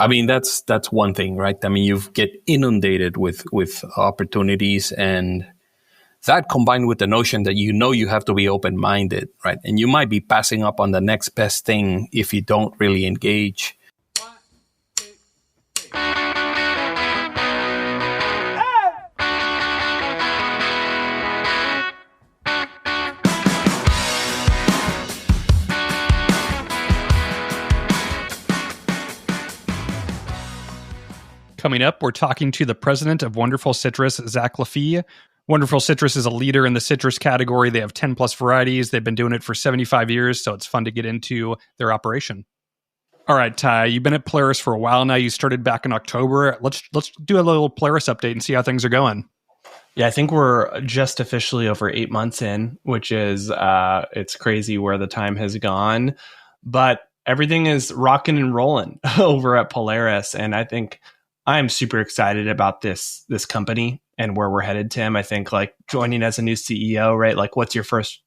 I mean, that's one thing, right? I mean, you get inundated with opportunities, and that combined with the notion that you have to be open-minded, right? And you might be passing up on the next best thing if you don't really engage. Coming up, we're talking to the president of Wonderful Citrus, Zach Lafie. Wonderful Citrus is a leader in the citrus category. They have 10 plus varieties. They've been doing it for 75 years, so it's fun to get into their operation. All right, Ty, you've been at Polaris for a while now. You started back in October. Let's do a little Polaris update and see how things are going. Yeah, I think we're just officially over 8 months in, which is, it's crazy where the time has gone. But everything is rocking and rolling over at Polaris. And I think I'm super excited about this company and where we're headed, Tim. I think like joining as a new CEO, right? Like what's your first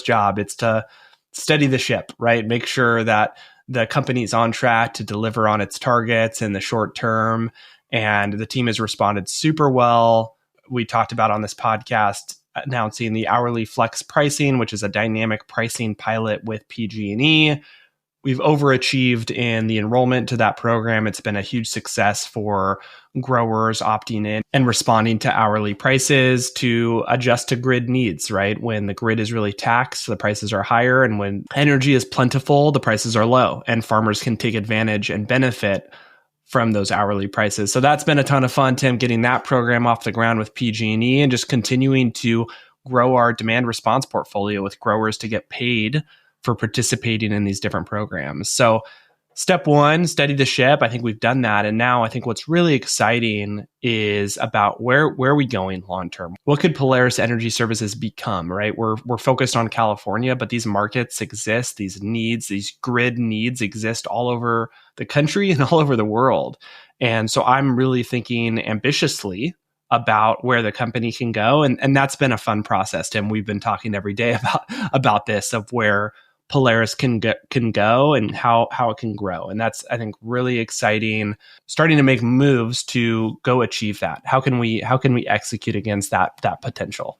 job? It's to steady the ship, right? Make sure that the company's on track to deliver on its targets in the short term. And the team has responded super well. We talked about on this podcast announcing the hourly flex pricing, which is a dynamic pricing pilot with PG&E. We've overachieved in the enrollment to that program. It's been a huge success for growers opting in and responding to hourly prices to adjust to grid needs, right? When the grid is really taxed, the prices are higher. And when energy is plentiful, the prices are low. And farmers can take advantage and benefit from those hourly prices. So that's been a ton of fun, Tim, getting that program off the ground with PG&E and just continuing to grow our demand response portfolio with growers to get paid for participating in these different programs. So step one, steady the ship. I think we've done that. And now I think what's really exciting is about where are we going long term? What could Polaris Energy Services become, right? We're focused on California, but these markets exist, these needs, these grid needs exist all over the country and all over the world. And so I'm really thinking ambitiously about where the company can go. And that's been a fun process, Tim. We've been talking every day about this, of where Polaris can go and how it can grow. And that's, I think, really exciting, starting to make moves to go achieve that. How can we execute against that potential?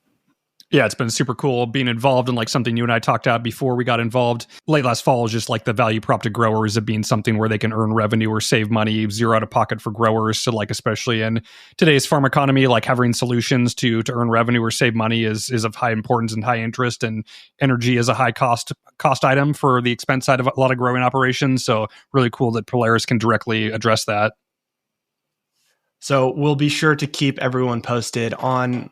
Yeah, it's been super cool being involved in like something you and I talked about before we got involved late last fall, is just like the value prop to growers of being something where they can earn revenue or save money, zero out of pocket for growers. So like, especially in today's farm economy, like having solutions to earn revenue or save money is of high importance and high interest. And energy is a high cost item for the expense side of a lot of growing operations. So really cool that Polaris can directly address that. So we'll be sure to keep everyone posted on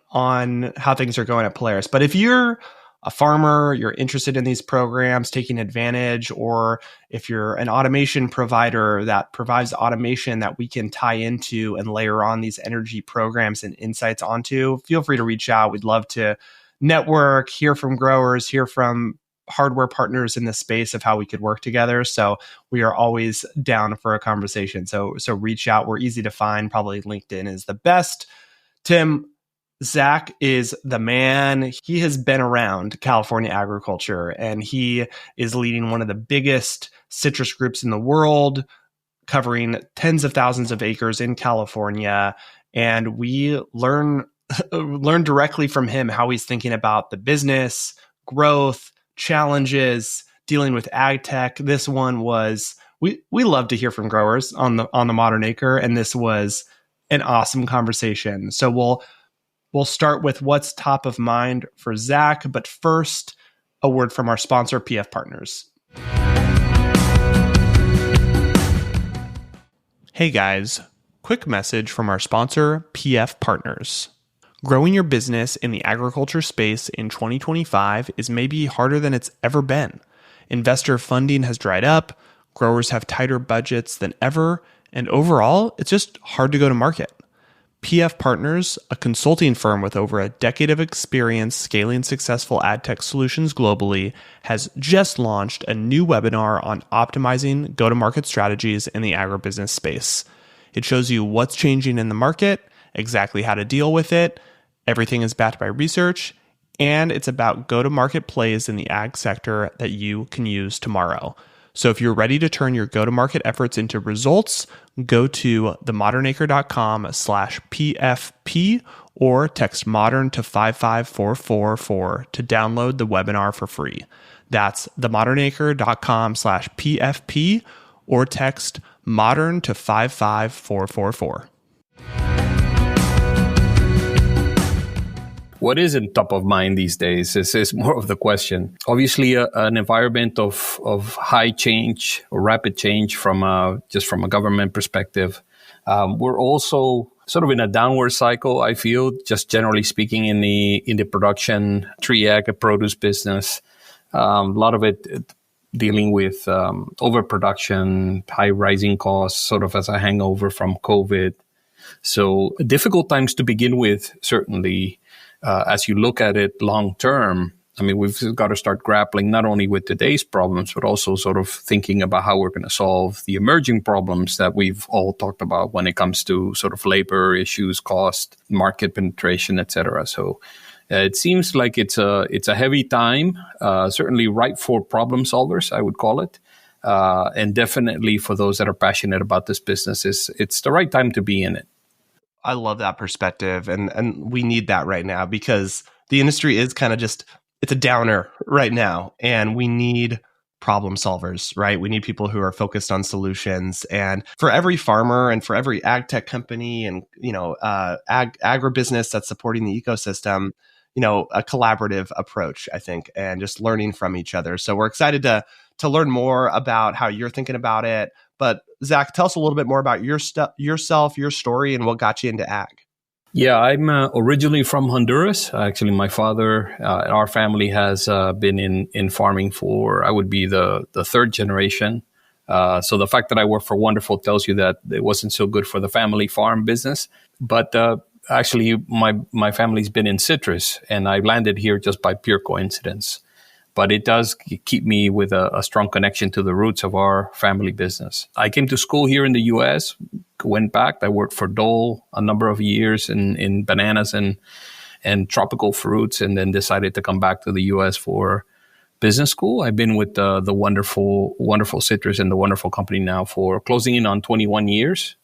how things are going at Polaris. But if you're a farmer, you're interested in these programs, taking advantage, or if you're an automation provider that provides automation that we can tie into and layer on these energy programs and insights onto, feel free to reach out. We'd love to network, hear from growers, hear from hardware partners in the space of how we could work together. So we are always down for a conversation. So reach out. We're easy to find. Probably LinkedIn is the best. Tim, Zach is the man. He has been around California agriculture, and he is leading one of the biggest citrus groups in the world, covering tens of thousands of acres in California. And we learn directly from him how he's thinking about the business, growth, challenges, dealing with AgTech. This one was, we love to hear from growers on the Modern Acre, and this was an awesome conversation. So we'll start with what's top of mind for Zach, but first, a word from our sponsor, PF Partners. Hey guys, quick message from our sponsor, PF Partners. Growing your business in the agriculture space in 2025 is maybe harder than it's ever been. Investor funding has dried up, growers have tighter budgets than ever, and overall, it's just hard to go to market. PF Partners, a consulting firm with over a decade of experience scaling successful AgTech solutions globally, has just launched a new webinar on optimizing go-to-market strategies in the agribusiness space. It shows you what's changing in the market, exactly how to deal with it. Everything is backed by research, and it's about go-to-market plays in the ag sector that you can use tomorrow. So if you're ready to turn your go-to-market efforts into results, go to themodernacre.com/PFP or text modern to 55444 to download the webinar for free. That's themodernacre.com/PFP or text modern to 55444. What isn't top of mind these days is more of the question. Obviously, an environment of high change or rapid change from just from a government perspective. We're also sort of in a downward cycle, I feel, just generally speaking, in the production, tree ag, produce business. A lot of it dealing with overproduction, high rising costs, sort of as a hangover from COVID. So difficult times to begin with, certainly. As you look at it long term, I mean, we've got to start grappling not only with today's problems, but also sort of thinking about how we're going to solve the emerging problems that we've all talked about when it comes to sort of labor issues, cost, market penetration, et cetera. So it seems like it's a heavy time, certainly ripe for problem solvers, I would call it. And definitely for those that are passionate about this business, it's the right time to be in it. I love that perspective. And we need that right now because the industry is kind of just, it's a downer right now. And we need problem solvers, right? We need people who are focused on solutions. And for every farmer and for every ag tech company and, agribusiness that's supporting the ecosystem, a collaborative approach, I think, and just learning from each other. So we're excited to learn more about how you're thinking about it. But Zach, tell us a little bit more about yourself, your story, and what got you into ag. Yeah, I'm originally from Honduras. Actually, my father, our family has been in farming for, I would be the third generation. So the fact that I work for Wonderful tells you that it wasn't so good for the family farm business. But actually, my family's been in citrus, and I landed here just by pure coincidence. But it does keep me with a strong connection to the roots of our family business. I came to school here in the U.S., went back. I worked for Dole a number of years in bananas and tropical fruits, and then decided to come back to the U.S. for business school. I've been with the wonderful Citrus and the wonderful company now for closing in on 21 years.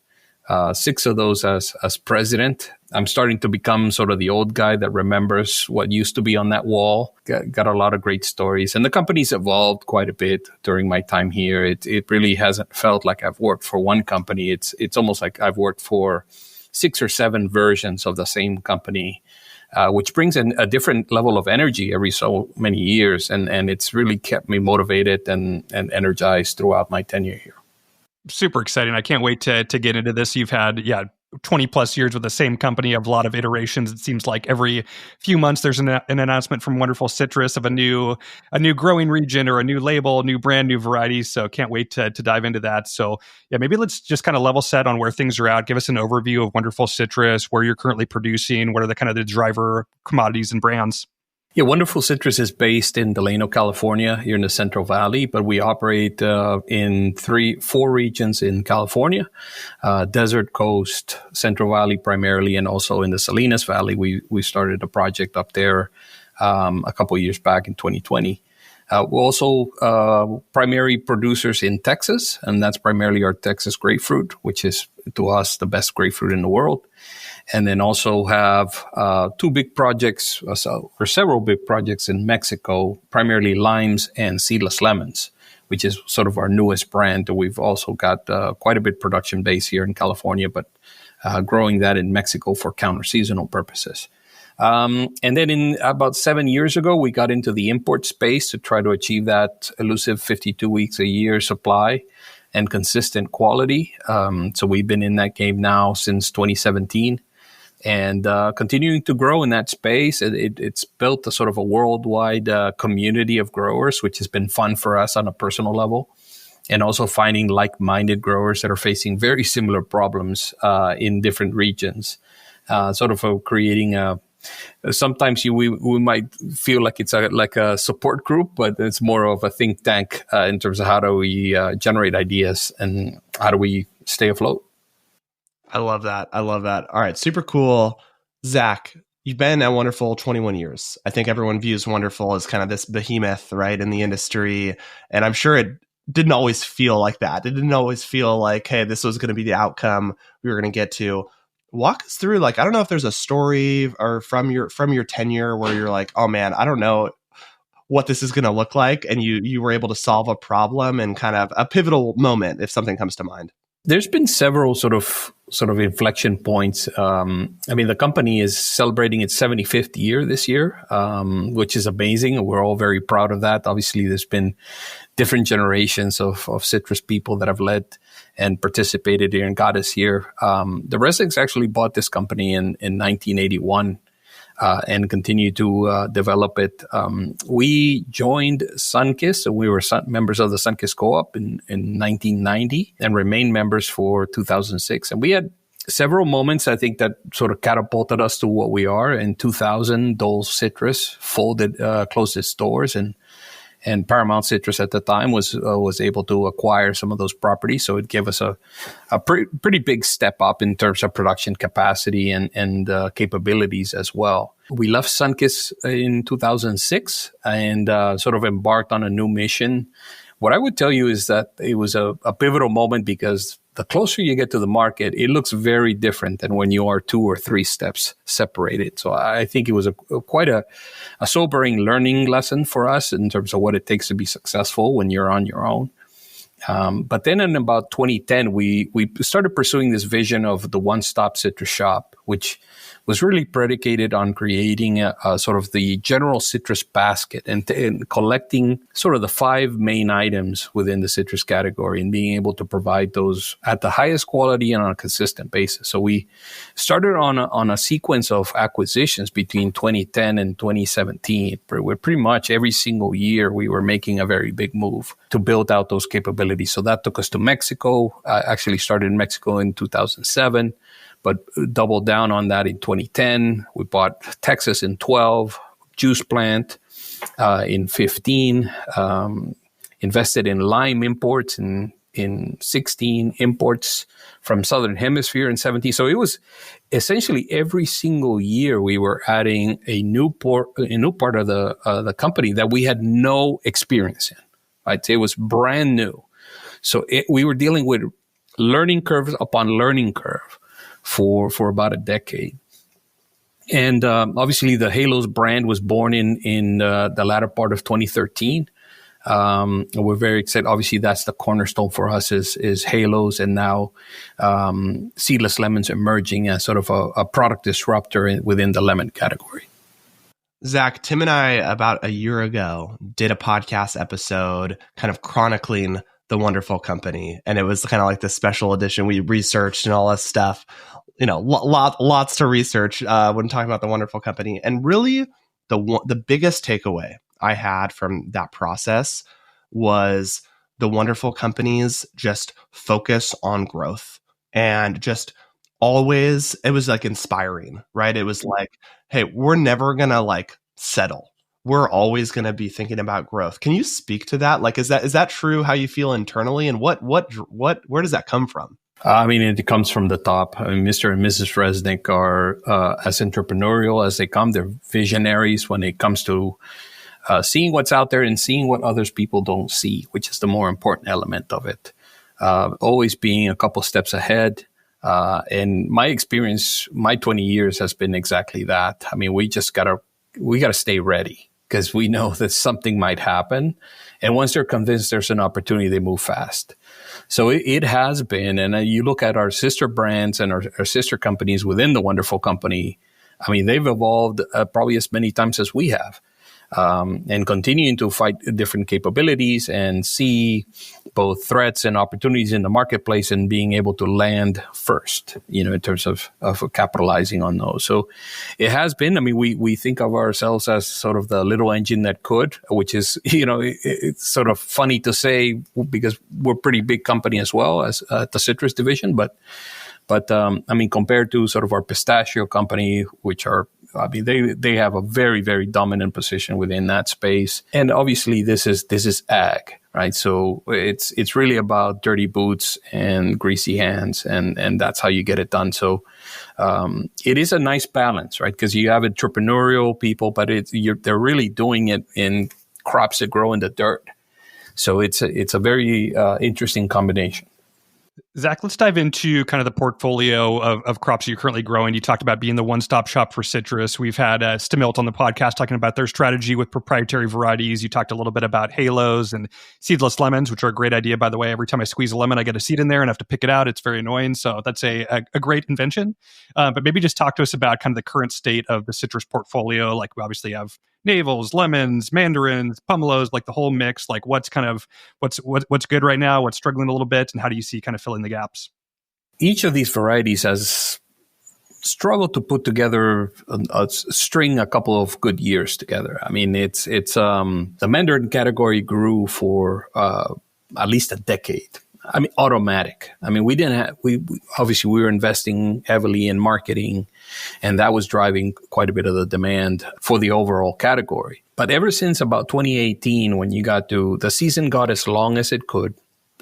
6 of those as president. I'm starting to become sort of the old guy that remembers what used to be on that wall. Got a lot of great stories. And the company's evolved quite a bit during my time here. It really hasn't felt like I've worked for one company. It's almost like I've worked for 6 or 7 versions of the same company, which brings in a different level of energy every so many years. And it's really kept me motivated and energized throughout my tenure here. Super exciting. I can't wait to get into this. You've had, 20 plus years with the same company, of a lot of iterations. It seems like every few months there's an announcement from Wonderful Citrus of a new growing region or a new label, new brand, new variety. So can't wait to dive into that. So maybe let's just kind of level set on where things are at. Give us an overview of Wonderful Citrus, where you're currently producing, what are the kind of the driver commodities and brands. Yeah, Wonderful Citrus is based in Delano, California, here in the Central Valley, but we operate in 4 regions in California, Desert Coast, Central Valley primarily, and also in the Salinas Valley. We started a project up there a couple of years back in 2020. We're also primary producers in Texas, and that's primarily our Texas grapefruit, which is, to us, the best grapefruit in the world. And then also have 2 big projects, or several big projects in Mexico, primarily limes and seedless lemons, which is sort of our newest brand. We've also got quite a bit production base here in California, but growing that in Mexico for counter-seasonal purposes. And then in about 7 years ago, we got into the import space to try to achieve that elusive 52 weeks a year supply and consistent quality. So we've been in that game now since 2017. And continuing to grow in that space. It's built a sort of a worldwide community of growers, which has been fun for us on a personal level. And also finding like-minded growers that are facing very similar problems in different regions. Sort of creating sometimes we might feel like it's like a support group, but it's more of a think tank in terms of how do we generate ideas and how do we stay afloat. I love that. All right. Super cool. Zach, you've been at Wonderful 21 years. I think everyone views Wonderful as kind of this behemoth, right, in the industry. And I'm sure it didn't always feel like that. It didn't always feel like, hey, this was going to be the outcome we were going to get to. Walk us through, like, I don't know if there's a story or from your tenure where you're like, oh man, I don't know what this is going to look like, and you were able to solve a problem, and kind of a pivotal moment, if something comes to mind. There's been several sort of inflection points. The company is celebrating its 75th year this year, which is amazing. We're all very proud of that. Obviously, there's been different generations of citrus people that have led and participated here and got us here. The Resniks actually bought this company in 1981. And continue to develop it. We joined Sunkist, and we were members of the Sunkist Co-op in 1990 and remained members for 2006. And we had several moments, I think, that sort of catapulted us to what we are. In 2000, Dole Citrus closed its doors, and Paramount Citrus at the time was able to acquire some of those properties. So it gave us a pretty big step up in terms of production capacity and capabilities as well. We left Sunkist in 2006 and sort of embarked on a new mission. What I would tell you is that it was a pivotal moment, because the closer you get to the market, it looks very different than when you are 2 or 3 steps separated. So I think it was quite a sobering learning lesson for us in terms of what it takes to be successful when you're on your own. But then in about 2010, we started pursuing this vision of the one-stop citrus shop, which was really predicated on creating a sort of the general citrus basket and collecting sort of the 5 main items within the citrus category and being able to provide those at the highest quality and on a consistent basis. So we started on a sequence of acquisitions between 2010 and 2017, where pretty much every single year we were making a very big move to build out those capabilities. So that took us to Mexico. I actually started in Mexico in 2007. But doubled down on that in 2010. We bought Texas in 12, juice plant in 15, invested in lime imports in 16, imports from Southern Hemisphere in 17. So it was essentially every single year we were adding a new part of the company that we had no experience in. I'd say it was brand new. So we were dealing with learning curves upon learning curve for about a decade. And obviously the Halos brand was born in the latter part of 2013. We're very excited. Obviously, that's the cornerstone for us is Halos, and now seedless lemons emerging as sort of a product disruptor within the lemon category. Zach, Tim and I, about a year ago, did a podcast episode kind of chronicling the wonderful company. And it was kind of like the special edition. We researched and all this stuff, lots to research when talking about the wonderful company. And really the biggest takeaway I had from that process was the wonderful companies just focus on growth, and just always, it was like inspiring, right? It was like, hey, we're never going to like settle. We're always going to be thinking about growth. Can you speak to that? Like, is that true how you feel internally, and where does that come from? It comes from the top. Mr. and Mrs. Resnik are as entrepreneurial as they come. They're visionaries when it comes to seeing what's out there and seeing what others people don't see, which is the more important element of it. Always being a couple steps ahead. And my experience, my 20 years has been exactly that. We gotta stay ready, because we know that something might happen. And once they're convinced there's an opportunity, they move fast. So it has been, and you look at our sister brands and our sister companies within the wonderful company, they've evolved probably as many times as we have. And continuing to fight different capabilities and see both threats and opportunities in the marketplace, and being able to land first, in terms of capitalizing on those. So it has been, we think of ourselves as sort of the little engine that could, which is, it's sort of funny to say because we're a pretty big company as well as the citrus division. But compared to sort of our pistachio company, which are, they have a very, very dominant position within that space. And obviously this is ag, right? So it's really about dirty boots and greasy hands, and that's how you get it done. So it is a nice balance, right? Because you have entrepreneurial people, but they're really doing it in crops that grow in the dirt. So it's a very interesting combination. Zach, let's dive into kind of the portfolio of crops you're currently growing. You talked about being the one-stop shop for citrus. We've had Stimilt on the podcast talking about their strategy with proprietary varieties. You talked a little bit about halos and seedless lemons, which are a great idea, by the way. Every time I squeeze a lemon, I get a seed in there and have to pick it out. It's very annoying. So that's a great invention. But maybe just talk to us about kind of the current state of the citrus portfolio. Like we obviously have navels, lemons, mandarins, pomelos, like the whole mix. Like what's good right now, what's struggling a little bit, and how do you see kind of filling the gaps? Each of these varieties has struggled to put together a couple of good years together. I mean, it's the mandarin category grew for at least a decade. I mean, automatic. I mean, we obviously we were investing heavily in marketing, and that was driving quite a bit of the demand for the overall category. But ever since about 2018, when the season got as long as it could,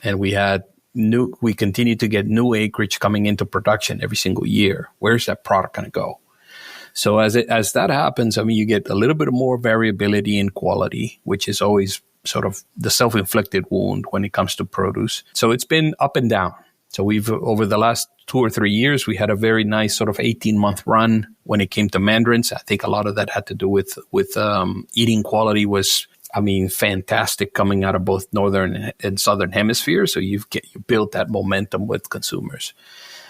and we continued to get new acreage coming into production every single year. Where's that product going to go? So as that happens, I mean, you get a little bit more variability in quality, which is always sort of the self-inflicted wound when it comes to produce. So it's been up and down. So we've, over the last 2 or 3 years, we had a very nice sort of 18-month run when it came to mandarins. I think a lot of that had to do with eating quality was, I mean, fantastic coming out of both northern and southern hemispheres. So you built that momentum with consumers.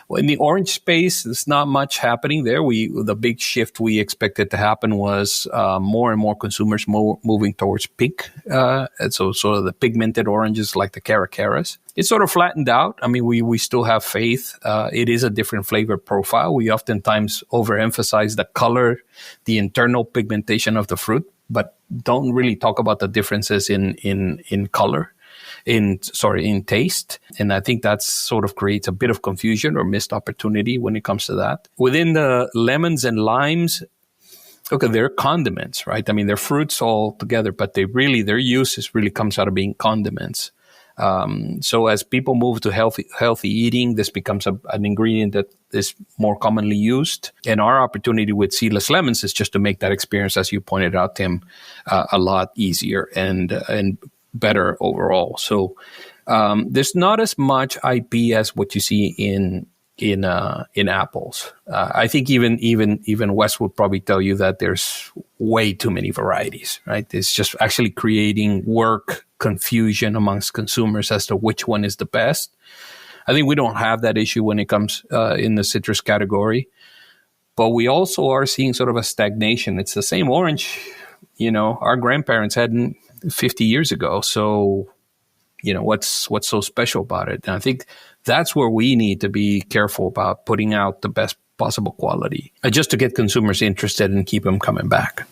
Well, in the orange space, there's not much happening there. The big shift we expected to happen was more and more consumers moving towards pink. And so sort of the pigmented oranges like the caracaras. It's sort of flattened out. I mean, we still have faith. It is a different flavor profile. We oftentimes overemphasize the color, the internal pigmentation of the fruit, but don't really talk about the differences in color. In taste. And I think that sort of creates a bit of confusion or missed opportunity when it comes to that. Within the lemons and limes, okay, they're condiments, right? I mean, they're fruits all together, but their use really comes out of being condiments. So as people move to healthy eating, this becomes an ingredient that is more commonly used. And our opportunity with seedless lemons is just to make that experience, as you pointed out, Tim, a lot easier and better overall. So there's not as much IP as what you see in apples. I think even Wes would probably tell you that there's way too many varieties, right? It's just actually creating confusion amongst consumers as to which one is the best. I think we don't have that issue when it comes in the citrus category, but we also are seeing sort of a stagnation. It's the same orange, our grandparents had 50 years ago. So, what's so special about it? And I think that's where we need to be careful about putting out the best possible quality, just to get consumers interested and keep them coming back.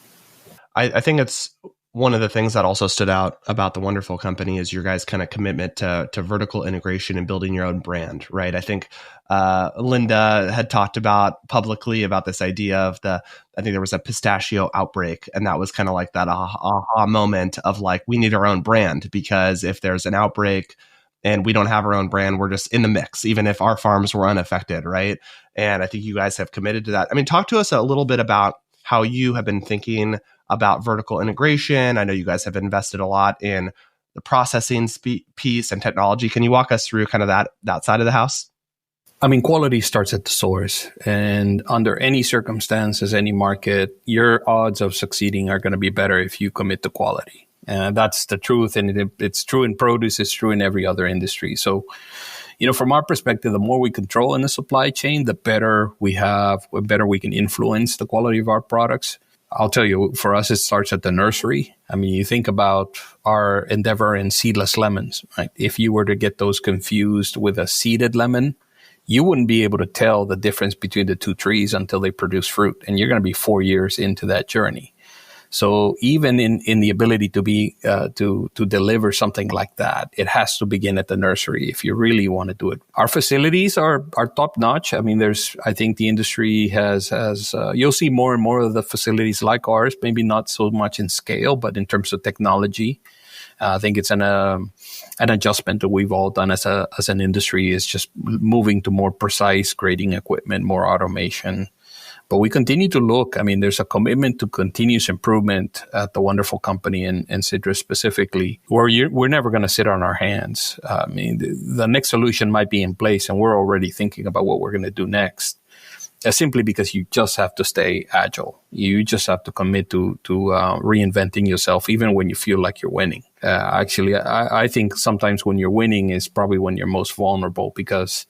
I think it's one of the things that also stood out about the Wonderful Company is your guys' kind of commitment to vertical integration and building your own brand, right? I think Linda had talked about publicly about this idea of I think there was a pistachio outbreak, and that was kind of like that aha moment of like, we need our own brand, because if there's an outbreak and we don't have our own brand, we're just in the mix, even if our farms were unaffected, right? And I think you guys have committed to that. I mean, talk to us a little bit about how you have been thinking about vertical integration. I know you guys have invested a lot in the processing piece and technology. Can you walk us through kind of that side of the house? I mean, quality starts at the source, and under any circumstances, any market, your odds of succeeding are going to be better if you commit to quality. And that's the truth. And it's true in produce. It's true in every other industry. So, from our perspective, the more we control in the supply chain, the better we can influence the quality of our products. I'll tell you, for us, it starts at the nursery. I mean, you think about our endeavor in seedless lemons, right? If you were to get those confused with a seeded lemon, you wouldn't be able to tell the difference between the two trees until they produce fruit. And you're going to be 4 years into that journey. So even in the ability to be to deliver something like that, it has to begin at the nursery if you really want to do it. Our facilities are top notch. I mean, I think the industry has you'll see more and more of the facilities like ours, maybe not so much in scale, but in terms of technology. I think it's an adjustment that we've all done as an industry, is just moving to more precise grading equipment, more automation. But we continue to look. I mean, there's a commitment to continuous improvement at the wonderful company and Citrus specifically, where we're never going to sit on our hands. I mean, the next solution might be in place, and we're already thinking about what we're going to do next. Simply because you just have to stay agile. You just have to commit to reinventing yourself, even when you feel like you're winning. Actually, I think sometimes when you're winning is probably when you're most vulnerable, because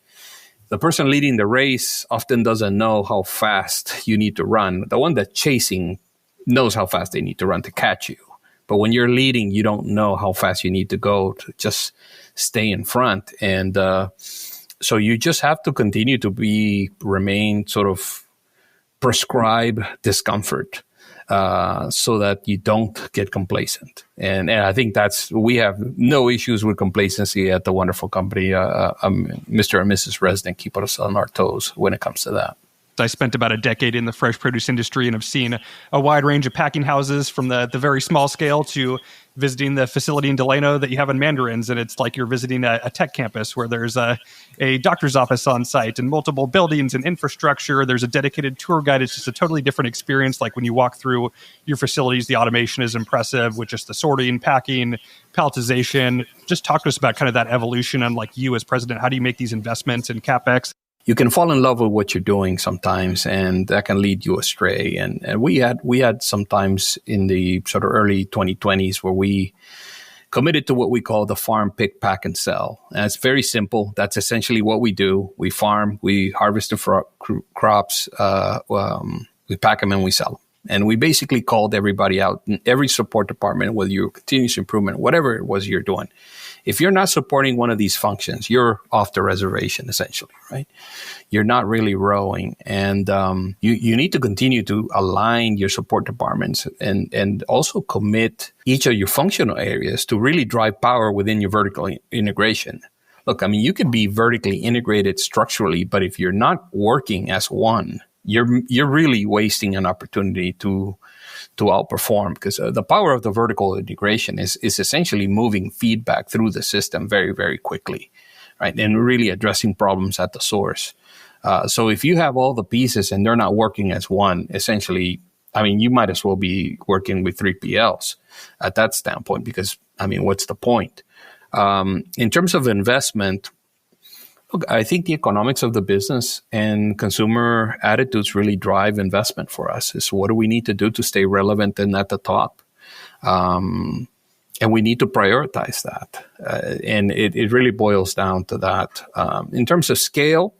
the person leading the race often doesn't know how fast you need to run. The one that's chasing knows how fast they need to run to catch you. But when you're leading, you don't know how fast you need to go to just stay in front. And so you just have to continue to remain sort of prescribe discomfort so that you don't get complacent. And I think we have no issues with complacency at the wonderful company. Mr. and Mrs. Resnick keep us on our toes when it comes to that. I spent about a decade in the fresh produce industry and have seen a wide range of packing houses, from the very small scale to visiting the facility in Delano that you have in Mandarins. And it's like you're visiting a tech campus where there's a doctor's office on site and multiple buildings and infrastructure. There's a dedicated tour guide. It's just a totally different experience. Like when you walk through your facilities, the automation is impressive with just the sorting, packing, palletization. Just talk to us about kind of that evolution, and like you as president, how do you make these investments in CapEx? You can fall in love with what you're doing sometimes, and that can lead you astray. And we had sometimes in the sort of early 2020s where we committed to what we call the farm, pick, pack, and sell. And it's very simple. That's essentially what we do. We farm, we harvest the crops, we pack them, and we sell them. And we basically called everybody out in every support department, whether you're continuous improvement, whatever it was you're doing. If you're not supporting one of these functions, you're off the reservation, essentially, right? You're not really rowing. And you need to continue to align your support departments and also commit each of your functional areas to really drive power within your vertical integration. Look, I mean, you can be vertically integrated structurally, but if you're not working as one, you're really wasting an opportunity to outperform, because the power of the vertical integration is essentially moving feedback through the system very, very quickly, right? And really addressing problems at the source. So if you have all the pieces and they're not working as one, essentially, I mean, you might as well be working with 3PLs at that standpoint, because, I mean, what's the point? In terms of investment, look, I think the economics of the business and consumer attitudes really drive investment for us. Is what do we need to do to stay relevant and at the top? And we need to prioritize that. And it really boils down to that. In terms of scale,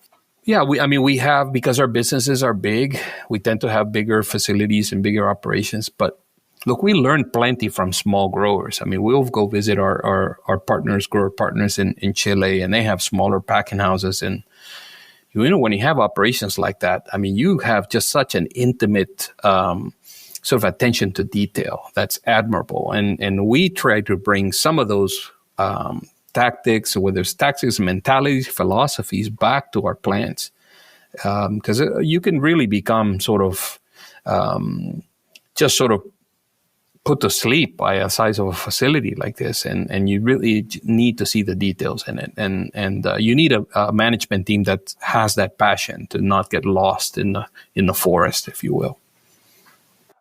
yeah, we have, because our businesses are big, we tend to have bigger facilities and bigger operations. But look, we learn plenty from small growers. I mean, we'll go visit our partners, grower partners in Chile, and they have smaller packing houses. And, you know, when you have operations like that, I mean, you have just such an intimate sort of attention to detail that's admirable. And we try to bring some of those tactics, whether it's tactics, mentalities, philosophies, back to our plants. Because you can really become sort of just sort of put to sleep by a size of a facility like this, and you really need to see the details in it, and you need a management team that has that passion to not get lost in the forest, if you will.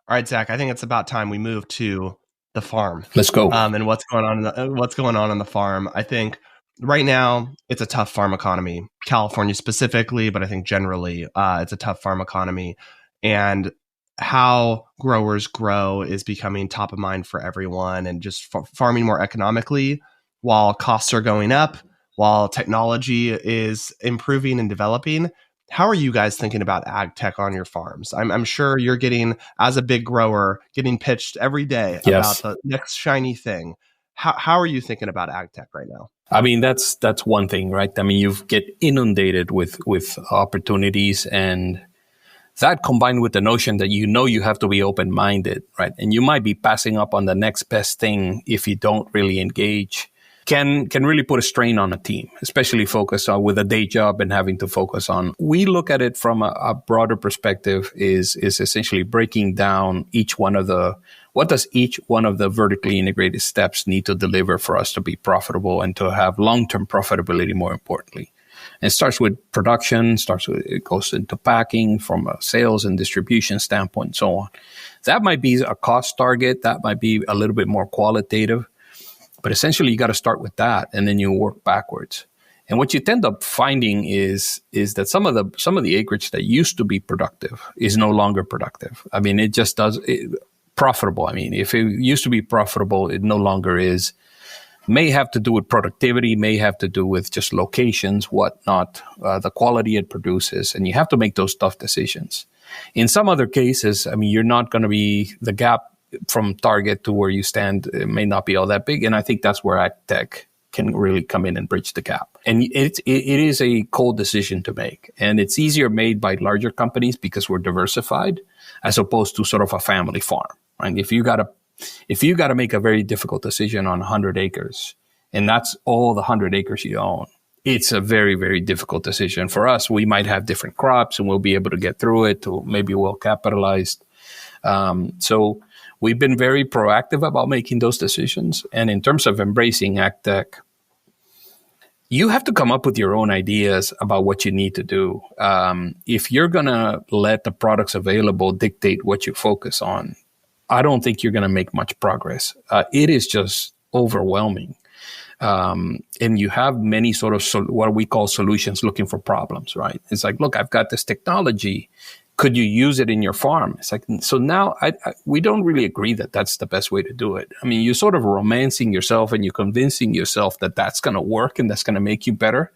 All right, Zach, I think it's about time we move to the farm. Let's go. And what's going on on the farm. I think right now it's a tough farm economy, California specifically, but I think generally it's a tough farm economy, and how growers grow is becoming top of mind for everyone, and just farming more economically while costs are going up, while technology is improving and developing. How are you guys thinking about AgTech on your farms? I'm sure you're getting, as a big grower, getting pitched every day about the next shiny thing. How are you thinking about AgTech right now? I mean, that's one thing, right? I mean, you get inundated with opportunities, and that combined with the notion that you have to be open-minded, right? And you might be passing up on the next best thing if you don't really engage, can really put a strain on a team, especially focused on with a day job and having to focus on. We look at it from a broader perspective, is essentially breaking down what does each one of the vertically integrated steps need to deliver for us to be profitable and to have long-term profitability, more importantly. And it starts with production, it goes into packing from a sales and distribution standpoint, and so on. That might be a cost target. That might be a little bit more qualitative. But essentially, you got to start with that, and then you work backwards. And what you tend up finding is that some of the acreage that used to be productive is no longer productive. I mean, it just profitable. I mean, if it used to be profitable, it no longer is. May have to do with productivity, may have to do with just locations, whatnot, the quality it produces, and you have to make those tough decisions. In some other cases, I mean, you're not going to be the gap from target to where you stand. It may not be all that big, and I think that's where AgTech can really come in and bridge the gap. And it is a cold decision to make, and it's easier made by larger companies because we're diversified, as opposed to sort of a family farm. Right? If you got to make a very difficult decision on 100 acres, and that's all the 100 acres you own, it's a very, very difficult decision. For us, we might have different crops, and we'll be able to get through it, or maybe well capitalized. So we've been very proactive about making those decisions. And in terms of embracing AgTech, you have to come up with your own ideas about what you need to do. If you're going to let the products available dictate what you focus on, I don't think you're going to make much progress. It is just overwhelming. And you have many sort of what we call solutions looking for problems, right? It's like, look, I've got this technology. Could you use it in your farm? It's like, so now we don't really agree that that's the best way to do it. I mean, you're sort of romancing yourself and you're convincing yourself that that's going to work and that's going to make you better.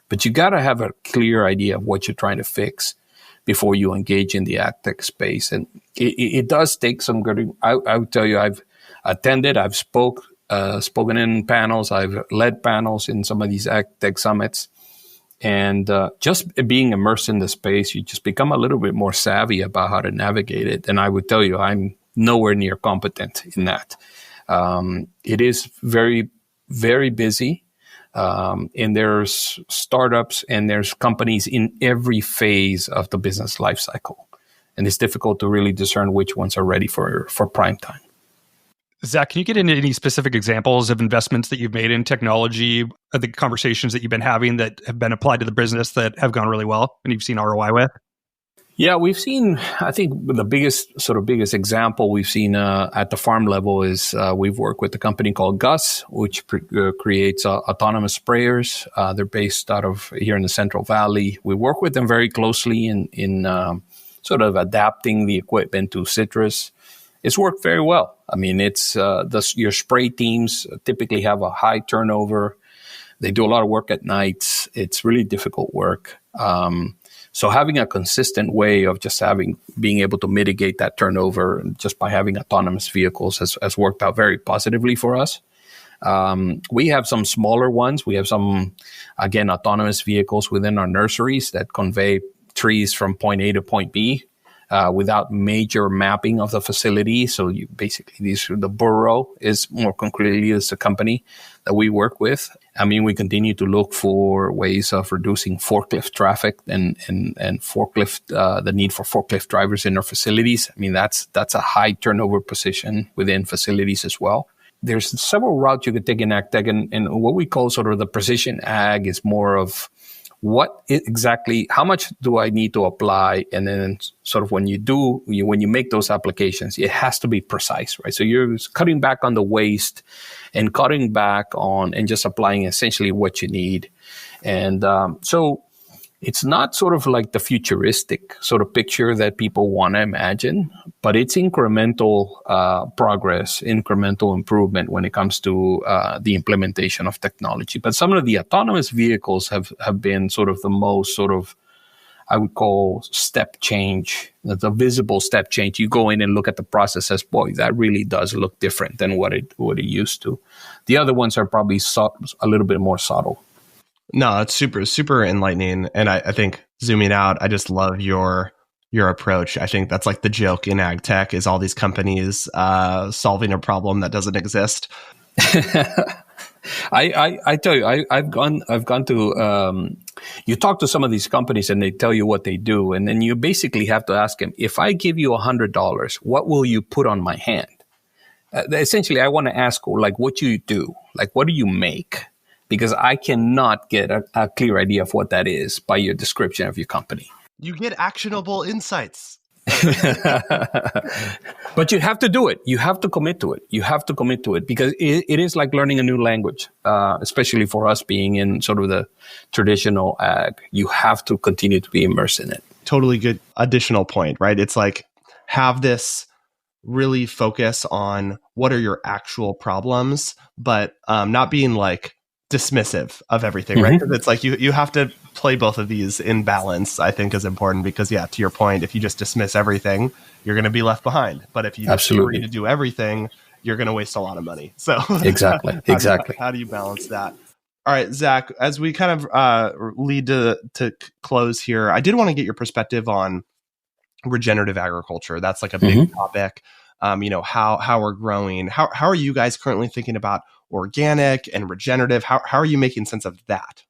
But you got to have a clear idea of what you're trying to fix before you engage in the AgTech space. And it does take some good. I would tell you, I've attended, I've spoken in panels, I've led panels in some of these AgTech summits. And just being immersed in the space, you just become a little bit more savvy about how to navigate it. And I would tell you, I'm nowhere near competent in that. It is very, very busy. And there's startups and there's companies in every phase of the business life cycle. And it's difficult to really discern which ones are ready for prime time. Zach, can you get into any specific examples of investments that you've made in technology, the conversations that you've been having that have been applied to the business that have gone really well and you've seen ROI with? Yeah, we've seen, I think the biggest example we've seen at the farm level is we've worked with a company called Gus, which creates autonomous sprayers. They're based out of here in the Central Valley. We work with them very closely in sort of adapting the equipment to citrus. It's worked very well. I mean, your spray teams typically have a high turnover. They do a lot of work at nights. It's really difficult work. So having a consistent way of just being able to mitigate that turnover just by having autonomous vehicles has worked out very positively for us. We have some smaller ones. We have some, again, autonomous vehicles within our nurseries that convey trees from point A to point B without major mapping of the facility. So the Burrow is more concretely is the company that we work with. I mean, we continue to look for ways of reducing forklift traffic and forklift the need for forklift drivers in our facilities. I mean, that's a high turnover position within facilities as well. There's several routes you could take in AgTech, and what we call sort of the precision ag is more of how much do I need to apply? And then sort of when you make those applications, it has to be precise, right? So you're cutting back on the waste and cutting back on and just applying essentially what you need. And so it's not sort of like the futuristic sort of picture that people want to imagine, but it's incremental progress, incremental improvement when it comes to the implementation of technology. But some of the autonomous vehicles have been sort of the most sort of, I would call step change, the visible step change. You go in and look at the process as, boy, that really does look different than what it used to. The other ones are probably a little bit more subtle. No, it's super, super enlightening. And I think zooming out, I just love your approach. I think that's like the joke in AgTech is all these companies solving a problem that doesn't exist. I tell you, I've gone to, you talk to some of these companies and they tell you what they do. And then you basically have to ask them, if I give you $100, what will you put on my hand? Essentially, I want to ask, like, what do you do? Like, what do you make? because I cannot get a clear idea of what that is by your description of your company. You get actionable insights. But you have to do it. You have to commit to it. You have to commit to it because it is like learning a new language, especially for us being in sort of the traditional ag. You have to continue to be immersed in it. Totally good additional point, right? It's like have this really focus on what are your actual problems, but not being like dismissive of everything, right? It's like you have to play both of these in balance, I think is important because, yeah, to your point, if you just dismiss everything, you're going to be left behind. But if you just agree to do everything, you're going to waste a lot of money. So exactly. How do you balance that? All right, Zach, as we kind of lead to close here, I did want to get your perspective on regenerative agriculture. That's like a big topic. How we're growing. How are you guys currently thinking about organic and regenerative? How are you making sense of that?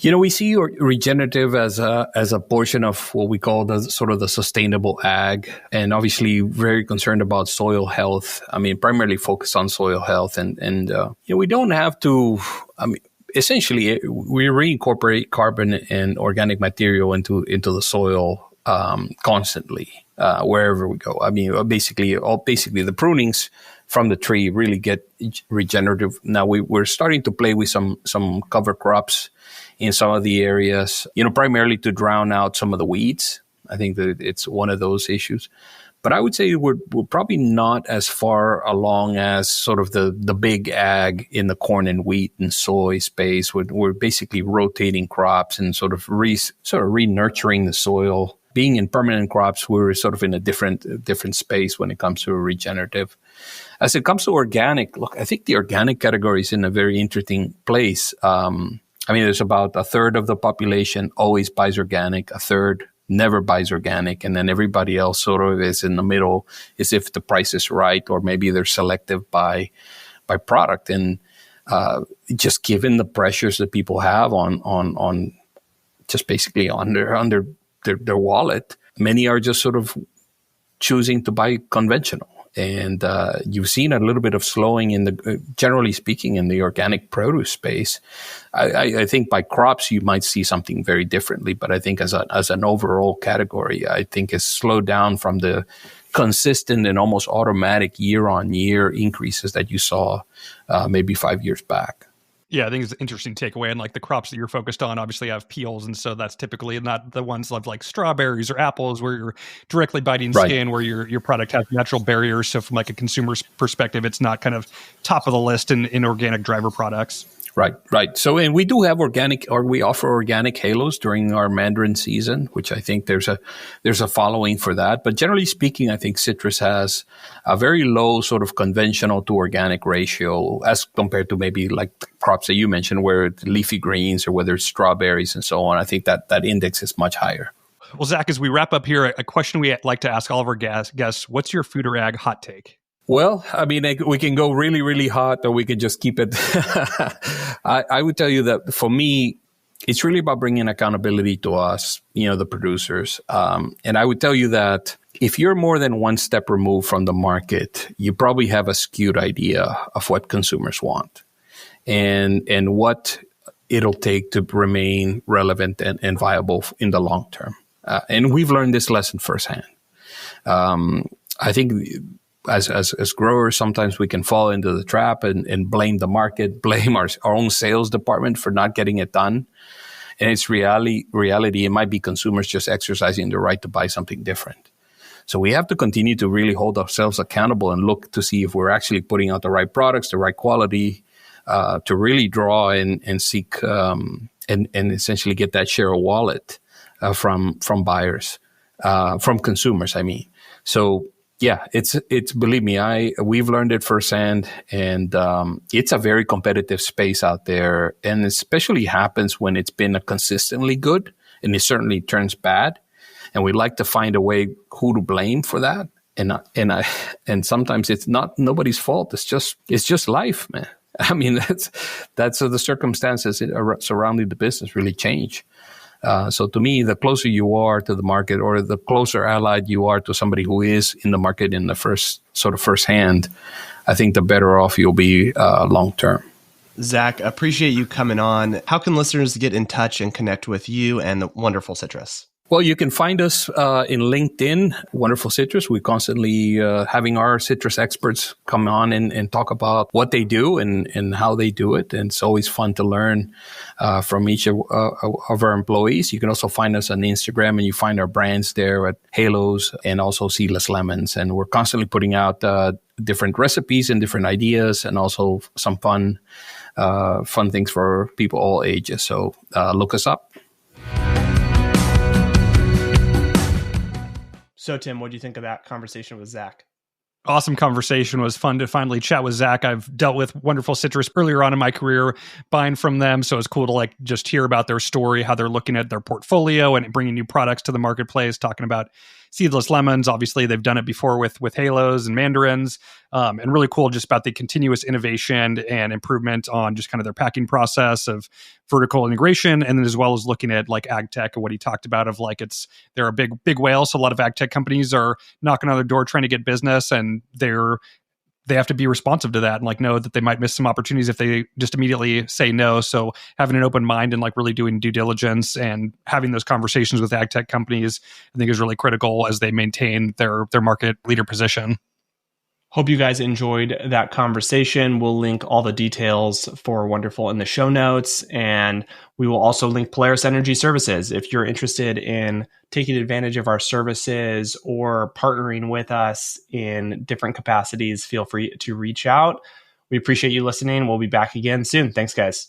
We see regenerative as a portion of what we call the sort of the sustainable ag, and obviously very concerned about soil health. I mean, primarily focused on soil health, and we don't have to. I mean, essentially, we reincorporate carbon and organic material into the soil constantly wherever we go. I mean, basically the prunings from the tree really get regenerative. Now we're starting to play with some cover crops in some of the areas, primarily to drown out some of the weeds. I think that it's one of those issues. But I would say we're probably not as far along as sort of the big ag in the corn and wheat and soy space. We're basically rotating crops and sort of re-nurturing the soil. Being in permanent crops, we're sort of in a different space when it comes to regenerative. As it comes to organic, look, I think the organic category is in a very interesting place. There's about a third of the population always buys organic, a third never buys organic, and then everybody else sort of is in the middle, as if the price is right, or maybe they're selective by product. And just given the pressures that people have on just basically on their wallet, many are just sort of choosing to buy conventional. And you've seen a little bit of slowing in generally speaking, in the organic produce space. I think by crops you might see something very differently, but I think as an overall category, I think it's slowed down from the consistent and almost automatic year-on-year increases that you saw maybe 5 years back. Yeah, I think it's an interesting takeaway. And like the crops that you're focused on obviously have peels. And so that's typically not the ones of like strawberries or apples where you're directly biting skin, where your product has natural barriers. So from like a consumer's perspective, it's not kind of top of the list in organic driver products. Right. So, and we do have we offer organic halos during our mandarin season, which I think there's a following for that. But generally speaking, I think citrus has a very low sort of conventional to organic ratio as compared to maybe like crops that you mentioned, where it's leafy greens or whether it's strawberries and so on. I think that index is much higher. Well, Zach, as we wrap up here, a question we like to ask all of our guests: what's your food or ag hot take? Well, I mean, we can go really, really hot, or we can just keep it. I would tell you that for me, it's really about bringing accountability to us, the producers. And I would tell you that if you're more than one step removed from the market, you probably have a skewed idea of what consumers want and what it'll take to remain relevant and viable in the long term. And we've learned this lesson firsthand. I think as growers, sometimes we can fall into the trap and blame the market, blame our own sales department for not getting it done. And it's reality, it might be consumers just exercising the right to buy something different. So we have to continue to really hold ourselves accountable and look to see if we're actually putting out the right products, the right quality, to really draw and seek and essentially get that share of wallet from buyers, from consumers, I mean. So yeah, it's believe me, we've learned it firsthand, and it's a very competitive space out there, and especially happens when it's been consistently good, and it certainly turns bad, and we like to find a way who to blame for that, and sometimes it's not nobody's fault. It's just life, man. I mean, that's the circumstances surrounding the business really change. So to me, the closer you are to the market, or the closer allied you are to somebody who is in the market in the first hand, I think the better off you'll be long term. Zach, appreciate you coming on. How can listeners get in touch and connect with you and Wonderful Citrus? Well, you can find us in LinkedIn, Wonderful Citrus. We're constantly having our citrus experts come on and talk about what they do and how they do it. And it's always fun to learn from each of our employees. You can also find us on Instagram, and you find our brands there at Halos and also Seedless Lemons. And we're constantly putting out different recipes and different ideas, and also some fun things for people all ages. So look us up. So, Tim, what do you think of that conversation with Zach? Awesome conversation. It was fun to finally chat with Zach. I've dealt with Wonderful Citrus earlier on in my career, buying from them. So it's cool to like just hear about their story, how they're looking at their portfolio and bringing new products to the marketplace, talking about seedless lemons. Obviously, they've done it before with halos and mandarins, and really cool just about the continuous innovation and improvement on just kind of their packing process of vertical integration, and then as well as looking at like AgTech and what he talked about of like they're a big whale. So a lot of AgTech companies are knocking on their door trying to get business, and they have to be responsive to that and like know that they might miss some opportunities if they just immediately say no. So having an open mind and like really doing due diligence and having those conversations with ag tech companies, I think is really critical as they maintain their market leader position. Hope you guys enjoyed that conversation. We'll link all the details for Wonderful in the show notes, and we will also link Polaris Energy Services. If you're interested in taking advantage of our services or partnering with us in different capacities, feel free to reach out. We appreciate you listening. We'll be back again soon. Thanks, guys.